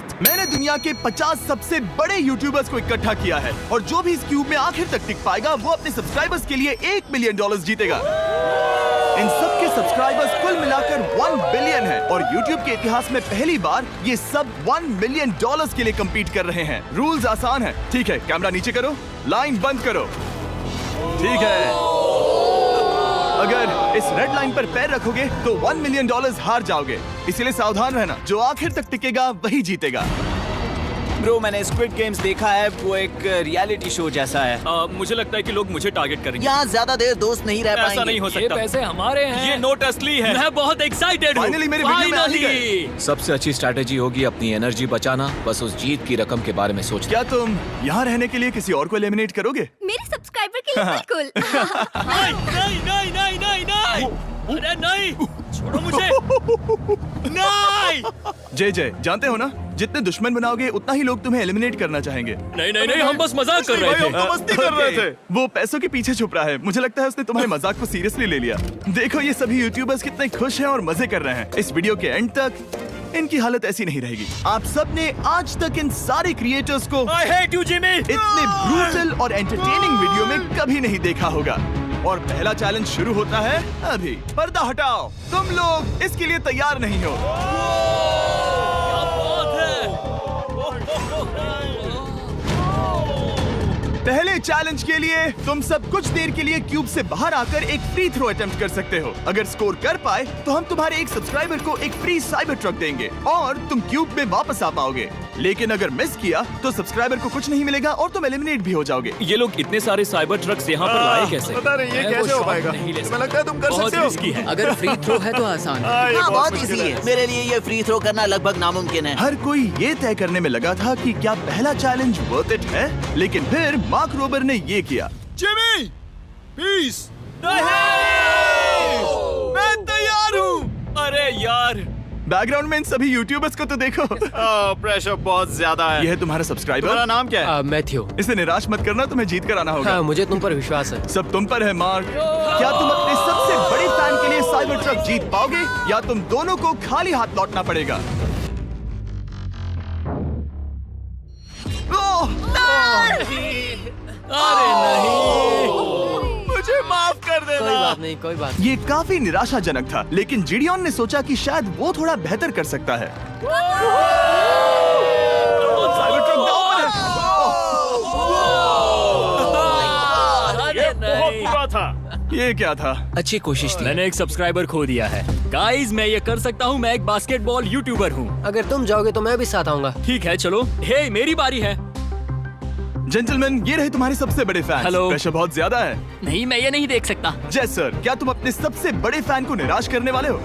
दोस्त, मैंने दुनिया के 50 सबसे बड़े यूट्यूबर्स को इकट्ठा किया है और जो भी इस क्यूब में आखिर तक टिक पाएगा वो अपने सब्सक्राइबर्स के लिए $1 मिलियन जीतेगा। इन सब के सब्सक्राइबर्स कुल मिलाकर 1 बिलियन है और YouTube के इतिहास में पहली बार ये सब $1 मिलियन के लिए कम्पीट कर रहे हैं। रूल्स आसान है, ठीक है? कैमरा नीचे करो, लाइन बंद करो, ठीक है? अगर इस रेड लाइन पर पैर रखोगे तो $1 मिलियन हार जाओगे, इसीलिए सावधान रहना। जो आखिर तक टिकेगा वही जीतेगा। ब्रो, मैंने स्क्विड गेम्स देखा है, वो एक रियलिटी शो जैसा है। मुझे लगता है कि लोग मुझे टारगेट करेंगे। यहाँ ज्यादा देर दोस्त नहीं रह पाएंगे। ऐसा नहीं हो ये सकता। पैसे हमारे हैं। ये नोट असली है। मैं बहुत एक्साइटेड हूँ। Finally मेरी वीडियो में आ ही गए। सबसे अच्छी स्ट्रैटेजी होगी अपनी एनर्जी बचाना, बस उस जीत की रकम के बारे में सोचना। क्या तुम यहाँ रहने के लिए किसी और को एलिमिनेट करोगे? मेरे सब्सक्राइबर के लिए बिल्कुल। नहीं नहीं नहीं नहीं नहीं, अरे नहीं, छोड़ो मुझे। नहीं जय जानते हो ना, जितने दुश्मन बनाओगे उतना ही लोग तुम्हें एलिमिनेट करना चाहेंगे। नहीं नहीं नहीं, हम बस मजाक कर रहे थे। हम तो मस्ती कर रहे थे। वो पैसों के पीछे छुप रहा है। मुझे लगता है उसने तुम्हारे मजाक को सीरियसली ले लिया। देखो ये सभी यूट्यूबर्स कितने खुश हैं और मजे कर रहे हैं। इस वीडियो के एंड तक इनकी हालत ऐसी नहीं रहेगी। आप सब ने आज तक इन सारे क्रिएटर्स को I hate you, Jimmy! इतने ब्रूटल और एंटरटेनिंग वीडियो में कभी नहीं देखा होगा। और पहला चैलेंज शुरू होता है अभी। पर्दा हटाओ, तुम लोग इसके लिए तैयार नहीं हो। पहले चैलेंज के लिए तुम सब कुछ देर के लिए क्यूब से बाहर आकर एक फ्री थ्रो अटेम्प्ट कर सकते हो। अगर स्कोर कर पाए तो हम तुम्हारे एक सब्सक्राइबर को एक फ्री साइबर ट्रक देंगे और तुम क्यूब में वापस आ पाओगे। लेकिन अगर मिस किया तो सब्सक्राइबर को कुछ नहीं मिलेगा और तुम एलिमिनेट भी हो जाओगे। ये लोग इतने सारे साइबर ट्रक्स यहाँ पर लाए कैसे? पता नहीं ये कैसे हो पाएगा। तुम्हें लगता है तुम कर बहुत सकते हो? रिस्की है। अगर फ्री थ्रो है तो आसान है। हाँ, बहुत इजी है। मेरे लिए ये फ्री थ्रो करना लगभग नामुमकिन है। हर कोई ये तय करने में लगा था कि क्या पहला चैलेंज वर्थ इट है, लेकिन फिर मार्क रोबर ने ये किया। Jimmy, please. मैं तैयार हूँ। अरे यार, बैकग्राउंड में इन सभी यूट्यूबर्स को तो देखो। प्रेशर बहुत ज्यादा है। ये है तुम्हारा सब्सक्राइबर। तुम्हारा नाम क्या है? मैथ्यू। इसे निराश मत करना, तुम्हें जीत कर आना होगा। हाँ, मुझे तुम पर विश्वास है। सब तुम पर है मार्क। क्या तुम अपने सबसे बड़े फैन के लिए साइबर ट्रक जीत पाओगे या तुम दोनों को खाली हाथ लौटना पड़ेगा? अरे नहीं, मुझे माफ कर देना। कोई बात नहीं, कोई बात ये काफी निराशाजनक था, लेकिन जिडियन ने सोचा कि शायद वो थोड़ा बेहतर कर सकता है। साइबर ट्रक दांव पर है। अरे नहीं। बुरा था। ये क्या था? अच्छी कोशिश थी। मैंने एक सब्सक्राइबर खो दिया है। गाइस, मैं ये कर सकता हूँ। मैं एक बास्केटबॉल यूट्यूबर हूँ। अगर तुम जाओगे तो मैं भी साथ आऊंगा। ठीक है, चलो। हे, मेरी बारी है। जेंटलमैन, ये रहे तुम्हारे सबसे बड़े फैन। हेलो। प्रेशर बहुत ज्यादा है। नहीं, मैं ये नहीं देख सकता। जय सर, क्या तुम अपने सबसे बड़े फैन को निराश करने वाले हो?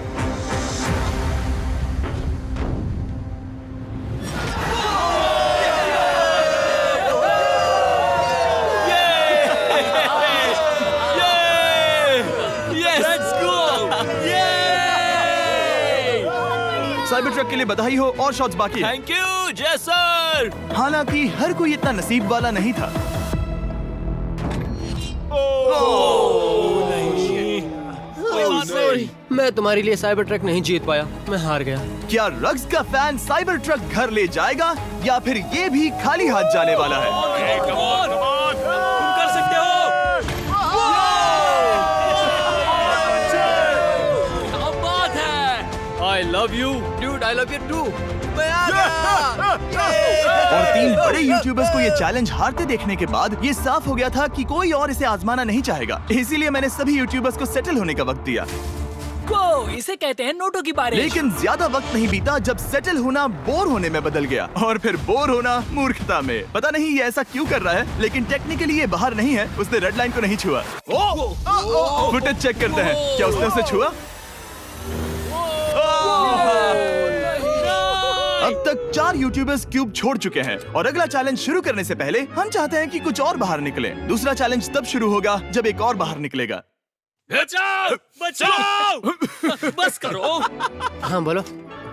साइबर ट्रक के लिए बधाई हो और शॉट्स बाकी है। थैंक यू, जय सर। हालांकि हर कोई इतना नसीब वाला नहीं था। मैं तुम्हारे लिए साइबर ट्रक नहीं जीत पाया, मैं हार गया। क्या रग्स का फैन साइबर ट्रक घर ले जाएगा या फिर ये भी खाली हाथ जाने वाला है? तुम कर सकते हो। क्या बात है। I love you, dude. I love you too. और 3 बड़े यूट्यूबर्स को ये चैलेंज हारते देखने के बाद ये साफ हो गया था कि कोई और इसे आजमाना नहीं चाहेगा। इसीलिए मैंने सभी यूट्यूबर्स को सेटल होने का वक्त दिया। इसे कहते हैं नोटों की बारिश। लेकिन ज्यादा वक्त नहीं बीता जब सेटल होना बोर होने में बदल गया और फिर बोर होना मूर्खता में। पता नहीं ये ऐसा क्यों कर रहा है, लेकिन टेक्निकली ये बाहर नहीं है। उसने रेड लाइन को नहीं छुआ। फुटेज चेक करते हैं, क्या उसने उसे छुआ? अब तक 4 यूट्यूबर्स क्यूब छोड़ चुके हैं और अगला चैलेंज शुरू करने से पहले हम चाहते हैं कि कुछ और बाहर निकले। दूसरा चैलेंज तब शुरू होगा जब एक और बाहर निकलेगा। बचाओ, बचाओ। बस करो। हाँ बोलो,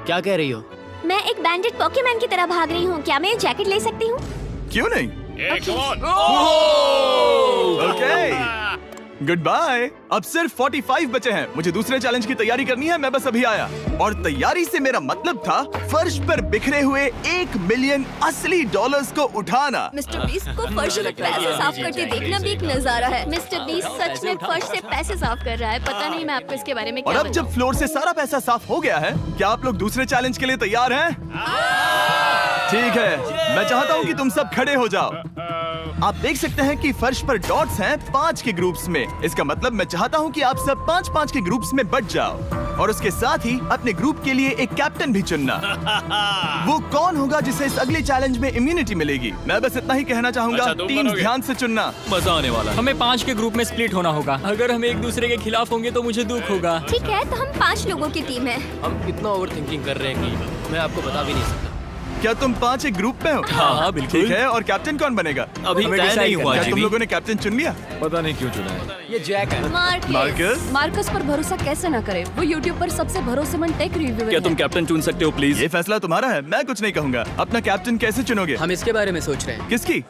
क्या कह रही हो? मैं एक बैंडेड पॉकीमैन की तरह भाग रही हूँ। क्या मैं ये जैकेट ले सकती हूँ? क्यों नहीं? ओके। Good bye. अब सिर्फ 45 बचे हैं। मुझे दूसरे चैलेंज की तैयारी करनी है। मैं बस अभी आया। और तैयारी से मेरा मतलब था फर्श पर बिखरे हुए 1 मिलियन असली डॉलर्स को उठाना। मिस्टर बीस्ट को फर्श से पैसे साफ करते देखना भी एक नजारा है। मिस्टर बीस्ट सच में फर्श से पैसे साफ कर रहा है। पता नहीं मैं आपको इसके बारे में और क्या अब जब फ्लोर से सारा पैसा साफ हो गया है, क्या आप लोग दूसरे चैलेंज के लिए तैयार हैं? ठीक है, मैं चाहता हूँ कि तुम सब खड़े हो जाओ। आप देख सकते हैं कि फर्श पर डॉट्स हैं 5 के ग्रुप्स में। इसका मतलब मैं चाहता हूँ कि आप सब 5-5 के ग्रुप्स में बट जाओ और उसके साथ ही अपने ग्रुप के लिए एक कैप्टन भी चुनना। वो कौन होगा जिसे इस अगले चैलेंज में इम्यूनिटी मिलेगी? मैं बस इतना ही कहना चाहूंगा, अच्छा, तुम टीम बनोगे। ध्यान से चुनना। मजा आने वाला है। हमें 5 के ग्रुप में स्प्लिट होना होगा। अगर हम एक दूसरे के खिलाफ होंगे तो मुझे दुख होगा। ठीक है, तो हम 5 लोगों की टीम है। हम इतना ओवर थिंकिंग कर रहे हैं कि मैं आपको बता भी नहीं सकता। क्या तुम 5 एक ग्रुप में हो? हाँ, बिल्कुल। ठीक है, और कैप्टन कौन बनेगा? अभी हमें तय decide नहीं हुआ क्या तुम जिमी। लोगों ने कैप्टन चुन लिया? पता नहीं क्यों चुना है। ये जैक है। मार्कस? मार्कस पर भरोसा कैसे न करे? वो यूट्यूब पर सबसे भरोसेमंद टेक रिव्यूअर क्या है। तुम कैप्टन चुन सकते हो प्लीज? ये फैसला तुम्हारा है, मैं कुछ नहीं कहूंगा। अपना कैप्टन कैसे चुनोगे? हम इसके बारे में सोच रहे हैं। किसकी?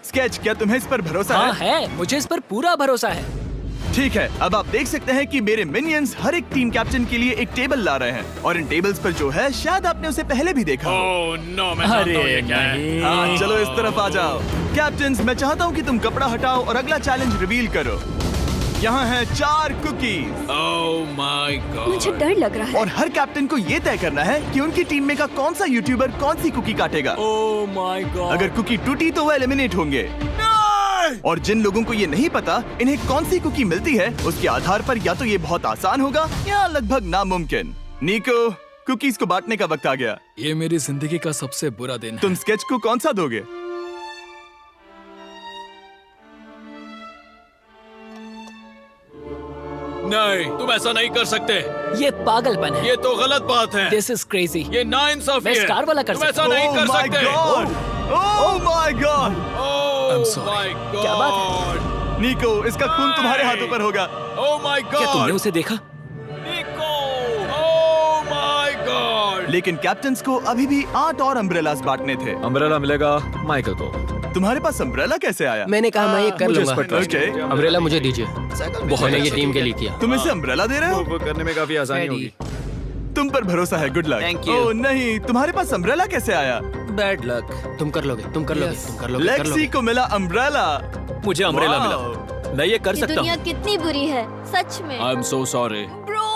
स्केच, क्या तुम्हें इस पर भरोसा हाँ है? है, मुझे इस पर पूरा भरोसा है। ठीक है, अब आप देख सकते हैं कि मेरे मिनियंस हर एक टीम कैप्टन के लिए एक टेबल ला रहे हैं और इन टेबल्स पर जो है शायद आपने उसे पहले भी देखा हो। अरे नहीं। हाँ, चलो इस तरफ आ जाओ। कैप्टन्स, मैं चाहता हूँ कि तुम कपड़ा हटाओ और अगला चैलेंज रिवील करो। यहाँ है 4 कुकीज ओह माय गॉड। मुझे डर लग रहा है। और हर कैप्टन को ये तय करना है कि उनकी टीम में का कौन सा यूट्यूबर कौन सी कुकी काटेगा। Oh my God. अगर कुकी टूटी तो वो एलिमिनेट होंगे और जिन लोगों को ये नहीं पता इन्हें कौन सी कुकी मिलती है, उसके आधार पर या तो ये बहुत आसान होगा या लगभग नामुमकिन। निको, कुकीज को बांटने का वक्त आ गया। ये मेरी जिंदगी का सबसे बुरा दिन है। तुम स्केच को कौन सा दोगे? नहीं, तुम ऐसा नहीं कर सकते। ये पागलपन है। ये तो गलत बात है। This is crazy. ये नाइंसाफी मैं है। स्टार वाला कर तुम सकता ऐसा हूँ। नहीं कर Oh my सकते। God! Oh my God! Oh I'm sorry. my God! क्या बात निको, इसका खून तुम्हारे हाथों पर होगा। Oh my God! क्या तुमने उसे देखा? निको! Oh my God! लेकिन कैप्टन्स को अभी भी 8 और अम्ब्रेलास बांटने थे। अम्ब्रेला मिलेगा माइकल को। तुम्हारे पास अम्ब्रेला कैसे आया? मैंने कहा मैं ये कर मुझे इस लूंगा। पर trust Okay. है। अम्ब्रेला मुझे दीजिए। मैंने ये टीम के लिए किया। तुम इसे अम्ब्रेला दे रहे हो? वो करने में काफी आसानी होगी। तुम पर भरोसा है, गुड लक। Thank you. ओह नहीं, तुम्हारे पास अम्ब्रेला कैसे आया? Bad luck. तुम कर लोगे, तुम कर लोगे, तुम कर लोगे, कर लेक्सी लोगे। को मिला अम्ब्रेला। मुझे अम्ब्रेला Wow. मिला। मैं ये कर ये सकता दुनिया हूँ। कितनी बुरी है, सच में। I am so sorry. Bro,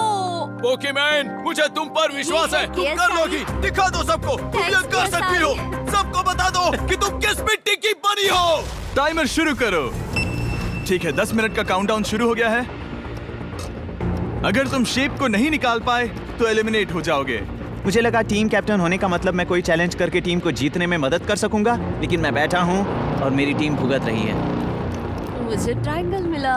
Pokemon, मुझे तुम पर विश्वास है। तुम Yes, कर Sally. लोगी। दिखा दो सबको। तुम ये Thanks, कर dear सकती हो। Sally. सबको बता दो कि तुम किस मिट्टी की बनी हो। टाइमर शुरू करो। ठीक है, 10 मिनट का काउंटडाउन शुरू हो गया है। अगर तुम शेप को नहीं निकाल पाए तो एलिमिनेट हो जाओगे। मुझे लगा टीम कैप्टन होने का मतलब मैं कोई चैलेंज करके टीम को जीतने में मदद कर सकूंगा, लेकिन मैं बैठा हूँ और मेरी टीम भुगत रही है। मुझे ट्रायंगल मिला।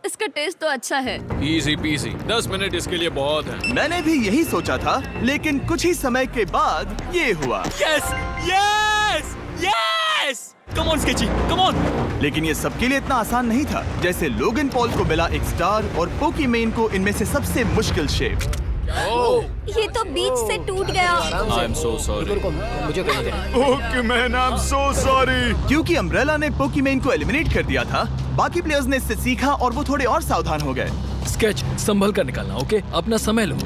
इसका टेस्ट तो अच्छा है। Easy PC. 10 मिनट इसके लिए बहुत है। मैंने भी यही सोचा था, लेकिन कुछ ही समय के बाद ये हुआ। Yes yes yes. Come on sketchy, come on. लेकिन ये सबके लिए इतना आसान नहीं था। जैसे लोगन पॉल को मिला एक स्टार और पोकीमेन को इनमें से सबसे मुश्किल शेप। ये तो बीच से टूट गया। आई एम सो सॉरी। रुको, मुझे करने दे। पोकीमेन, आई एम सो सॉरी। क्योंकि अम्ब्रेला ने पोकीमेन को एलिमिनेट कर दिया था, बाकी प्लेयर्स ने इससे सीखा और वो थोड़े और सावधान हो गए। स्केच संभल कर निकालना, ओके? अपना समय लो।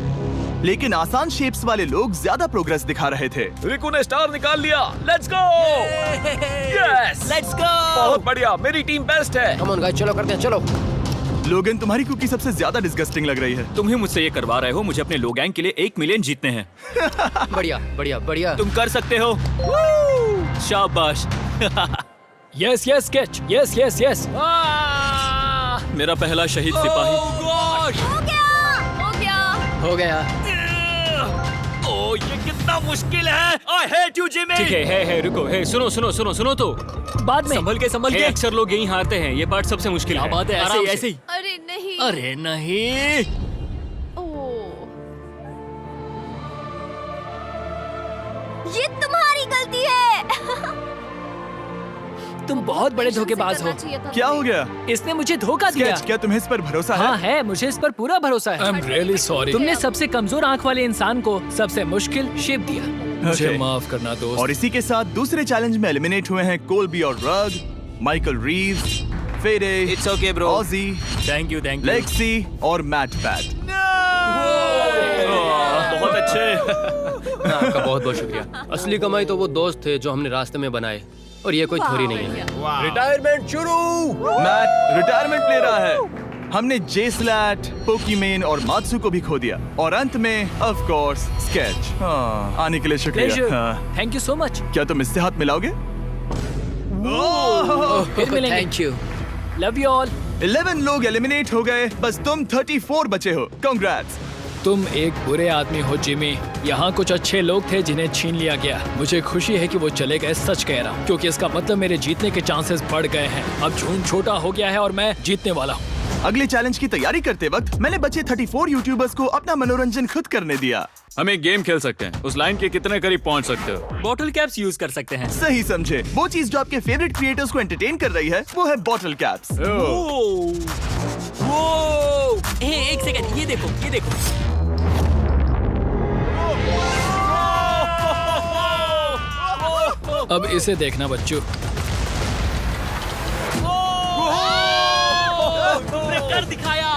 लेकिन आसान शेप्स वाले लोग ज्यादा प्रोग्रेस दिखा रहे थे। रिकू ने स्टार निकाल लिया। Let's go. Yes, let's go. बहुत बढ़िया। मेरी टीम बेस्ट है। कम ऑन गाइस, चलो करते हैं, चलो। लोगन, तुम्हारी कुकी सबसे ज्यादा डिस्गस्टिंग लग रही है। तुम ही मुझसे ये करवा रहे हो। मुझे अपने लो गैंग के लिए 1 मिलियन जीतने हैं। बढ़िया, बढ़िया, बढ़िया। तुम कर सकते हो। शाबाश। Yes yes sketch. Yes yes yes. मेरा पहला शहीद सिपाही। हो गया, हो गया। हो गया। ओह, ये कितना मुश्किल है। I hate you Jimmy. ठीक है, रुको। है, सुनो सुनो सुनो सुनो तो। बाद में। संभल के। अक्सर लोग यही हारते हैं। ये पार्ट सबसे मुश्किल है। क्या बात है, ऐसे आराम ही, से। ऐसे ही। अरे नहीं। अरे नहीं। ओह, ये तुम्हारी गलती है। तुम बहुत बड़े धोखेबाज हो। क्या हो गया? इसने मुझे धोखा दिया। स्केच, क्या तुम्हें इस पर भरोसा हाँ है? है, मुझे इस पर पूरा भरोसा आई है। Am really sorry. तुमने सबसे कमजोर आंख वाले इंसान को सबसे मुश्किल शेप दिया। मुझे Okay. माफ करना दोस्त। और इसी के साथ दूसरे चैलेंज में एलिमिनेट हुए हैं कोल्बी और रग, माइकल रीव्स, फेरे, It's okay, bro. ऑजी, थैंक यू लेक्सी और मैट पैट। बहुत अच्छे। आपका बहुत बहुत शुक्रिया। असली कमाई तो वो दोस्त थे जो हमने रास्ते में बनाए, और ये कोई थोड़ी नहीं है। रिटायरमेंट शुरू। मैट रिटायरमेंट ले रहा है। हमने जेस्लैट, पोकीमेन और मात्सु को भी खो दिया, और अंत में ऑफ कोर्स स्केच। आने के लिए शुक्रिया। हाँ। Thank you so much. क्या तुम इससे हाथ मिलाओगे? फिर मिलेंगे। Thank you. Love you all. 11 लोग एलिमिनेट हो गए, बस तुम 34 बचे हो। कांग्रेट्स। तुम एक बुरे आदमी हो जिमी। यहाँ कुछ अच्छे लोग थे जिन्हें छीन लिया गया। मुझे खुशी है कि वो चले गए, सच कह रहा हूँ, क्योंकि इसका मतलब मेरे जीतने के चांसेस बढ़ गए हैं। अब झूठ छोटा हो गया है और मैं जीतने वाला हूँ। अगले चैलेंज की तैयारी करते वक्त मैंने बचे 34 यूट्यूबर्स को अपना मनोरंजन खुद करने दिया। हम एक गेम खेल सकते हैं। उस लाइन के कितने करीब पहुंच सकते हो? बॉटल कैप्स यूज कर सकते हैं। सही समझे। वो चीज जो आपके फेवरेट क्रिएटर्स को एंटरटेन कर रही है वो है बॉटल कैप्स। एक सेकंड, ये देखो, ये देखो। अब इसे देखना बच्चों। तुमने कर दिखाया।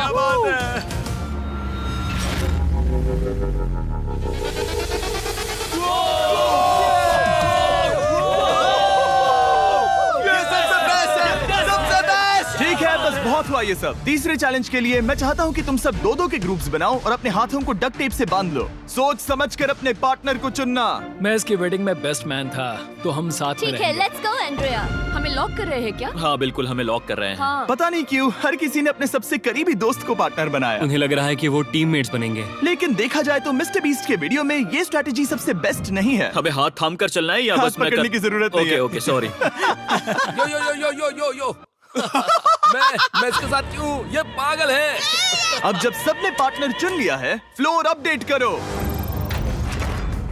ठीक है, बस बहुत हुआ ये सब। तीसरे चैलेंज के लिए मैं चाहता हूँ कि तुम सब दो के ग्रुप्स बनाओ और अपने हाथों को डक्ट टेप से बांध लो। सोच समझकर अपने पार्टनर को चुनना। मैं इसकी वेडिंग में बेस्ट मैन था, तो हम साथ में ठीक है, रहेंगे। Let's go Andrea. हमें लॉक कर रहे हैं क्या? हाँ बिल्कुल, हमें लॉक कर रहे हैं। हाँ। पता नहीं क्यों हर किसी ने अपने सबसे करीबी दोस्त को पार्टनर बनाया। उन्हें लग रहा है कि वो टीममेट्स बनेंगे। लेकिन देखा जाए तो मिस्टर बीस्ट के वीडियो में ये स्ट्रेटेजी सबसे बेस्ट नहीं है। हमें हाथ थाम कर चलना है या हाथ बस मैं पकड़ने की जरूरत नहीं है। Okay sorry. Yo yo yo yo yo yo yo. मैं इसके साथ क्यों? ये पागल है। अब जब सबने पार्टनर चुन लिया है, फ्लोर अपडेट करो।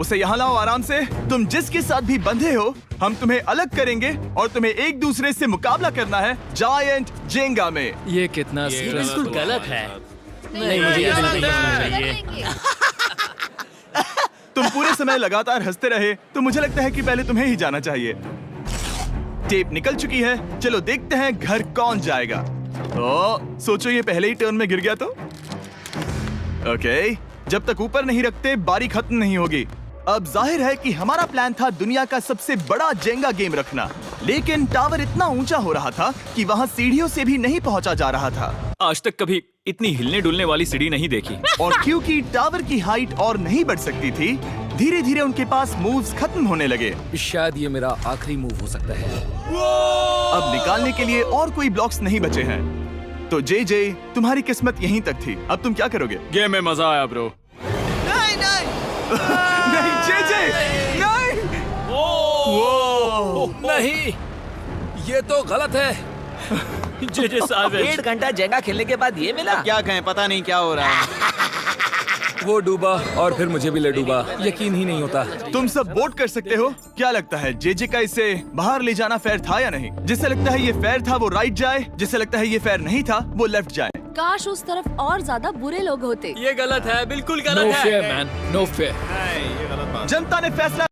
उसे यहाँ लाओ आराम से। तुम जिसके साथ भी बंधे हो, हम तुम्हें अलग करेंगे और तुम्हें एक दूसरे से मुकाबला करना है जायंट जेंगा में। ये कितना बिल्कुल stressful है। गलत है। नहीं, मुझे ये नहीं, बिल्कुल नहीं नहीं, चाहिए। नहीं। तुम पूरे समय लगातार हंसते रहे, तो मुझे लगता है कि पहले तुम्हें ही जाना चाहिए। टेप निकल चुकी है, चलो देखते हैं घर कौन जाएगा। सोचो ये पहले ही टर्न में गिर गया तो। ओके, जब तक ऊपर नहीं रखते बारी खत्म नहीं होगी। अब जाहिर है कि हमारा प्लान था दुनिया का सबसे बड़ा जेंगा गेम रखना, लेकिन टावर इतना ऊंचा हो रहा था कि वहाँ सीढ़ियों से भी नहीं पहुंचा जा रहा था। आज तक कभी इतनी हिलने डुलने वाली सीढ़ी नहीं देखी। और क्योंकि टावर की हाइट और नहीं बढ़ सकती थी, धीरे धीरे उनके पास मूव्स खत्म होने लगे। शायद ये मेरा आखिरी मूव हो सकता है। अब निकालने के लिए और कोई ब्लॉक्स नहीं बचे हैं। तो जे तुम्हारी किस्मत यहीं तक थी। अब तुम क्या करोगे? गेम में मजा आया ब्रो। नहीं जे नहीं। नहीं, ये तो गलत है। जे सावेज। 1.5 घंटा जेंगा खेलने के बाद ये मिला। क्या कहें, पता नहीं क्या हो रहा है। वो डूबा और फिर मुझे भी ले डूबा। यकीन ही नहीं होता। तुम सब वोट कर सकते हो। क्या लगता है जे का इसे बाहर ले जाना फेयर था या नहीं? जिसे लगता है ये फेयर था वो राइट जाए, जिसे लगता है ये फेयर नहीं था वो लेफ्ट जाए। काश उस तरफ और ज्यादा बुरे लोग होते। ये गलत है, बिल्कुल नो गलत है। Fair man, no fair. जनता ने फैसला